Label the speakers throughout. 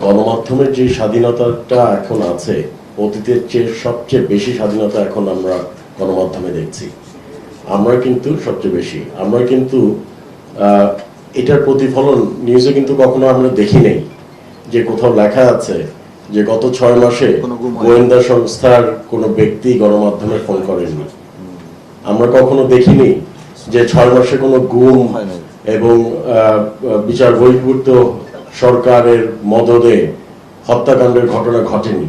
Speaker 1: গণমাধ্যমের যে স্বাধীনতাটা এখন আছে, অতীতের চেয়ে সবচেয়ে বেশি স্বাধীনতা এখন আমরা গণমাধ্যমে দেখছি। আমরা কিন্তু সবচেয়ে বেশি, আমরা কিন্তু এটার প্রতিফলন নিউজে কিন্তু কখনো আমরা দেখি নেই যে কোথাও লেখা আছে যে গত 6 মাসে গোয়েন্দা সংস্থার কোনো ব্যক্তি গণমাধ্যমে ফোন করেননি। আমরা কখনো দেখিনি যে 6 মাসে কোনো গুম এবং বিচার বহির্ভূত সরকারের মদদে হত্যাকাণ্ডের ঘটনা ঘটেনি।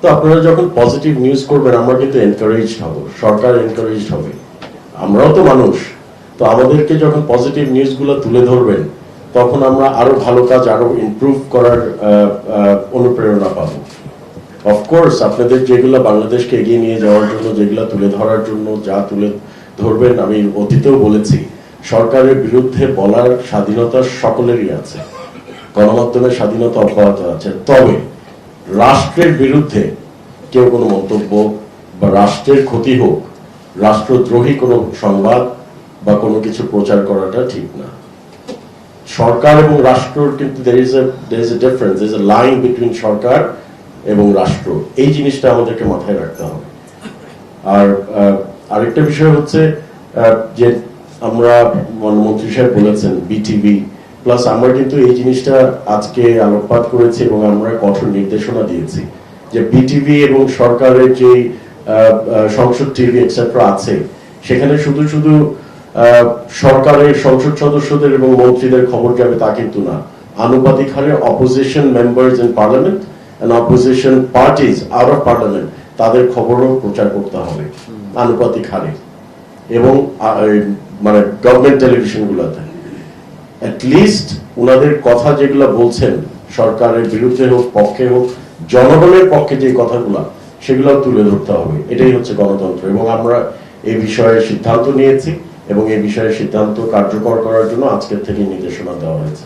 Speaker 1: তো আপনারা যখন পজিটিভ নিউজ করবেন আমরা কিন্তু এনকারেজড হব, সরকার এনকারেজড হবে, আমরাও তো মানুষ। তো আমাদেরকে যখন পজিটিভ নিউজগুলো তুলে ধরবেন তখন আমরা আরো ভালো কাজ, আরো ইমপ্রুভ করার অনুপ্রেরণা পাবো। অফকোর্স আপনাদের যেগুলো বাংলাদেশকে এগিয়ে নিয়ে যাওয়ার জন্য, যেগুলো তুলে ধরার জন্য যা তুলে ধরবেন, আমি অতীতেও বলেছি সরকারের বিরুদ্ধে বলার স্বাধীনতা সকলেরই আছে, গণমাধ্যমের স্বাধীনতা অব্যাহত আছে। তবে রাষ্ট্রের বিরুদ্ধে কেউ কোনো মন্তব্য বা রাষ্ট্রের ক্ষতি হোক, রাষ্ট্রদ্রোহী কোনো সংবাদ বা কোনো কিছু প্রচার করাটা ঠিক না। সরকার এবং রাষ্ট্র কিন্তু there is a difference, there is a line between সরকার এবং রাষ্ট্র। এই জিনিসটা আমাদেরকে মাথায় রাখতে হবে। আর আরেকটা বিষয় হচ্ছে যে আমরা মন্ত্রী সাহেব বলেছেন বিটিভি প্লাস, আমরা কিন্তু এই জিনিসটা আজকে আলোকপাত করেছি এবং আমরা কঠোর নির্দেশনা দিয়েছি যে বিটিভি এবং সরকারের যে সংসদ টিভি এক্সেট্রা আছে সেখানে শুধু শুধু সরকারের সংসদ সদস্যদের এবং মন্ত্রীদের খবর যাবে তা কিন্তু না। আনুপাতিক হারে opposition members in parliament and opposition parties out of parliament তাদের খবরও প্রচার করতে হবে আনুপাতিক হারে, এবং মানে গভর্নমেন্ট টেলিভিশনগুলোতে অ্যাটলিস্ট ওনাদের কথা যেগুলো বলছেন সরকারের বিরুদ্ধে হোক পক্ষে হোক, জনগণের পক্ষে যে কথাগুলো সেগুলো তুলে ধরতে হবে। এটাই হচ্ছে গণতন্ত্র। এবং আমরা এই বিষয়ে সিদ্ধান্ত নিয়েছি এবং এই বিষয়ে সিদ্ধান্ত কার্যকর করার জন্য আজকের থেকে নির্দেশনা দেওয়া হয়েছে।